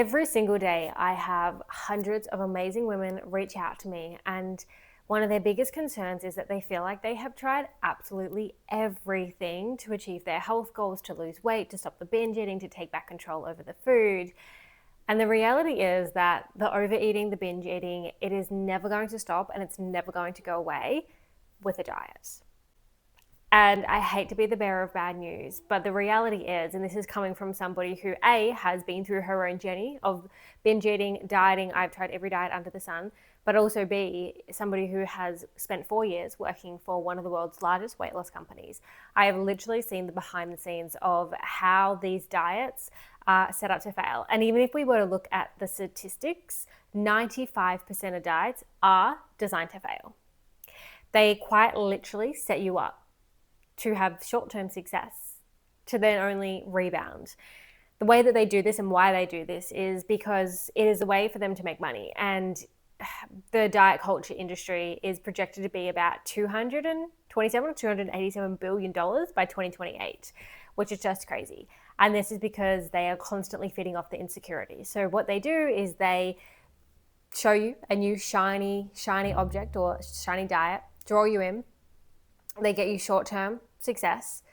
Every single day, I have hundreds of amazing women reach out to me, and one of their biggest concerns is that they feel like they have tried absolutely everything to achieve their health goals, to lose weight, to stop the binge eating, to take back control over the food. And the reality is that the overeating, the binge eating, it is never going to stop and it's never going to go away with a diet. And I hate to be the bearer of bad news, but the reality is, and this is coming from somebody who A, has been through her own journey of binge eating, dieting, I've tried every diet under the sun, but also B, somebody who has spent 4 years working for one of the world's largest weight loss companies. I have literally seen the behind the scenes of how these diets are set up to fail. And even if we were to look at the statistics, 95% of diets are designed to fail. They quite literally set you up to have short-term success, to then only rebound. The way that they do this and why they do this is because it is a way for them to make money. And the diet culture industry is projected to be about $227 or $287 billion by 2028, which is just crazy. And this is because they are constantly feeding off the insecurity. So what they do is they show you a new shiny object or shiny diet, draw you in. They get you short-term success,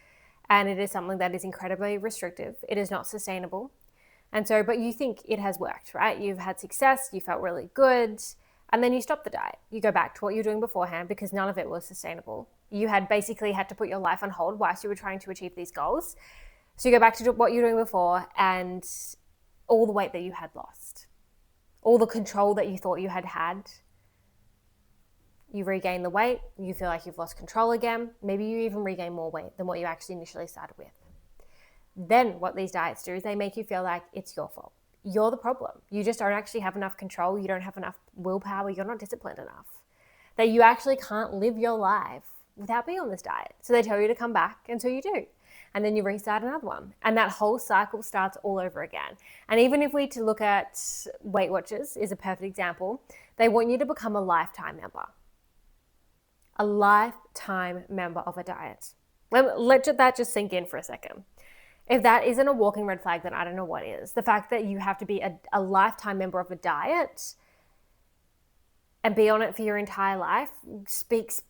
and it is something that is incredibly restrictive. It is not sustainable. And so, but you think it has worked, right? You've had success, you felt really good, and then you stop the diet. You go back to what you were doing beforehand because none of it was sustainable. You had basically had to put your life on hold whilst you were trying to achieve these goals. So you go back to what you were doing before, and all the weight that you had lost, all the control that you thought you had, you regain the weight, you feel like you've lost control again. Maybe you even regain more weight than what you actually initially started with. Then what these diets do is they make you feel like it's your fault. You're the problem. You just don't actually have enough control. You don't have enough willpower. You're not disciplined enough. That you actually can't live your life without being on this diet. So they tell you to come back, and so you do. And then you restart another one. And that whole cycle starts all over again. And even if we to look at Weight Watchers is a perfect example, they want you to become a lifetime member. A lifetime member of a diet. Let that just sink in for a second. If that isn't a walking red flag, then I don't know what is. The fact that you have to be a lifetime member of a diet and be on it for your entire life speaks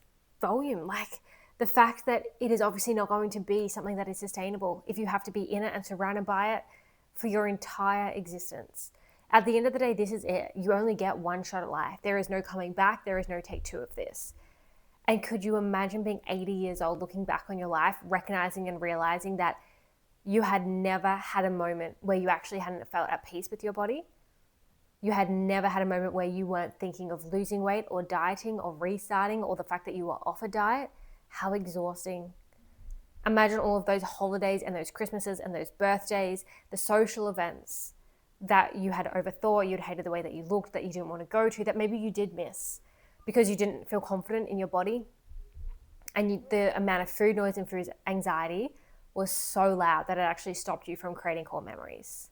volume. Like the fact that it is obviously not going to be something that is sustainable if you have to be in it and surrounded by it for your entire existence. At the end of the day, this is it. You only get one shot at life. There is no coming back. There is no take two of this. And could you imagine being 80 years old, looking back on your life, recognizing and realizing that you had never had a moment where you actually hadn't felt at peace with your body? You had never had a moment where you weren't thinking of losing weight or dieting or restarting, or the fact that you were off a diet. How exhausting. Imagine all of those holidays and those Christmases and those birthdays, the social events that you had overthought, you'd hated the way that you looked, that you didn't want to go to, that maybe you did miss because you didn't feel confident in your body. And the amount of food noise and food anxiety was so loud that it actually stopped you from creating core memories.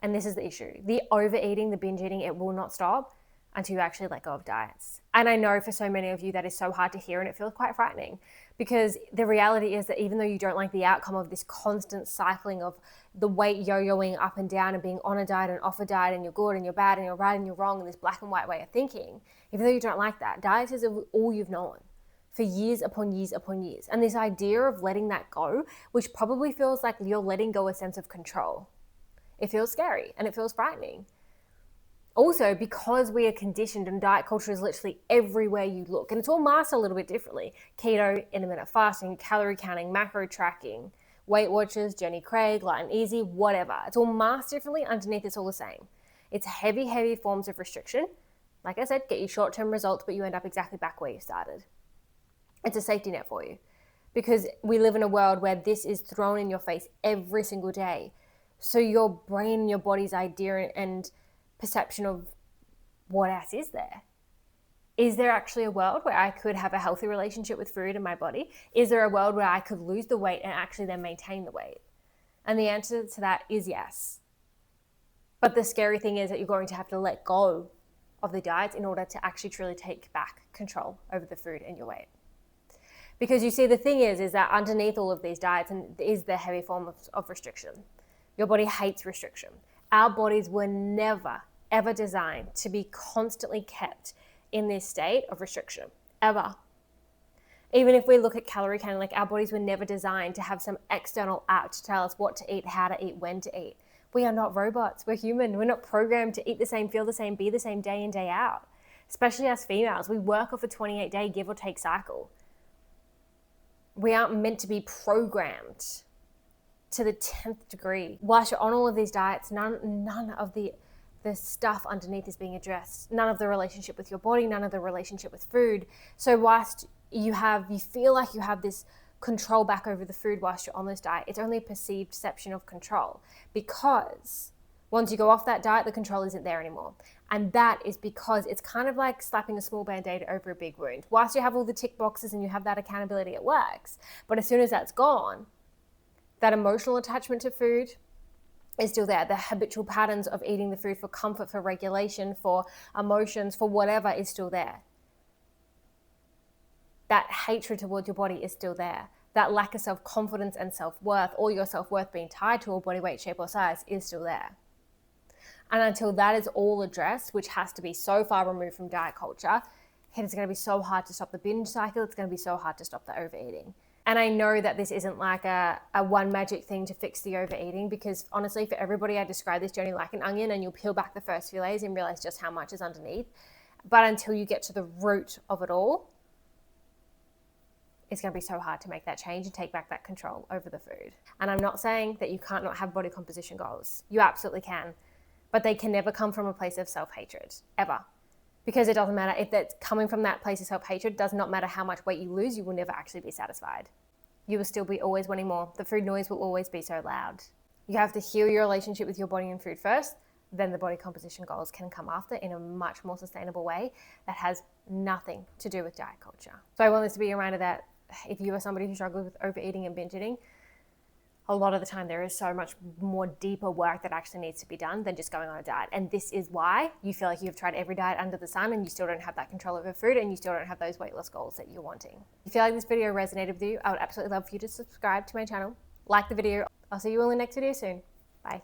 And this is the issue. The overeating, the binge eating, it will not stop until you actually let go of diets. And I know for so many of you that is so hard to hear, and it feels quite frightening, because the reality is that even though you don't like the outcome of this constant cycling of the weight yo-yoing up and down and being on a diet and off a diet, and you're good and you're bad and you're right and you're wrong, and this black and white way of thinking, even though you don't like that, diets is all you've known for years upon years upon years. And this idea of letting that go, which probably feels like you're letting go a sense of control, it feels scary and it feels frightening. Also, because we are conditioned, and diet culture is literally everywhere you look, and it's all masked a little bit differently. Keto, intermittent fasting, calorie counting, macro tracking, Weight Watchers, Jenny Craig, Light and Easy, whatever. It's all masked differently. Underneath, it's all the same. It's heavy forms of restriction. Like I said, get you short-term results, but you end up exactly back where you started. It's a safety net for you, because we live in a world where this is thrown in your face every single day. So your brain and your body's idea and perception of what else is there. Is there actually a world where I could have a healthy relationship with food and my body? Is there a world where I could lose the weight and actually then maintain the weight? And the answer to that is yes. But the scary thing is that you're going to have to let go of the diets in order to actually truly take back control over the food and your weight. Because you see, the thing is that underneath all of these diets is the heavy form of restriction. Your body hates restriction. Our bodies were never, ever designed to be constantly kept in this state of restriction, ever. Even if we look at calorie counting, like our bodies were never designed to have some external app to tell us what to eat, how to eat, when to eat. We are not robots. We're human. We're not programmed to eat the same, feel the same, be the same day in, day out. Especially as females, we work off a 28-day give or take cycle. We aren't meant to be programmed to the 10th degree. Whilst you're on all of these diets, none of the stuff underneath is being addressed. None of the relationship with your body, none of the relationship with food. So whilst you feel like you have this control back over the food whilst you're on this diet, it's only a perceived perception of control, because once you go off that diet, the control isn't there anymore. And that is because it's kind of like slapping a small band-aid over a big wound. Whilst you have all the tick boxes and you have that accountability, it works. But as soon as that's gone, that emotional attachment to food is still there. The habitual patterns of eating the food for comfort, for regulation, for emotions, for whatever is still there. That hatred towards your body is still there. That lack of self-confidence and self-worth, or your self-worth being tied to a body weight, shape, or size, is still there. And until that is all addressed, which has to be so far removed from diet culture, it's going to be so hard to stop the binge cycle. It's going to be so hard to stop the overeating. And I know that this isn't like a one magic thing to fix the overeating, because honestly, for everybody, I describe this journey like an onion, and you'll peel back the first few layers and realize just how much is underneath. But until you get to the root of it all, it's going to be so hard to make that change and take back that control over the food. And I'm not saying that you can't not have body composition goals. You absolutely can. But they can never come from a place of self-hatred, ever. Because it doesn't matter if that's coming from that place of self-hatred. It does not matter how much weight you lose, you will never actually be satisfied. You will still be always wanting more. The food noise will always be so loud. You have to heal your relationship with your body and food first, then the body composition goals can come after in a much more sustainable way that has nothing to do with diet culture. So I want this to be a reminder that if you are somebody who struggles with overeating and binge eating, a lot of the time there is so much more deeper work that actually needs to be done than just going on a diet. And this is why you feel like you've tried every diet under the sun and you still don't have that control over food, and you still don't have those weight loss goals that you're wanting. If you feel like this video resonated with you, I would absolutely love for you to subscribe to my channel, like the video. I'll see you all in the next video soon. Bye.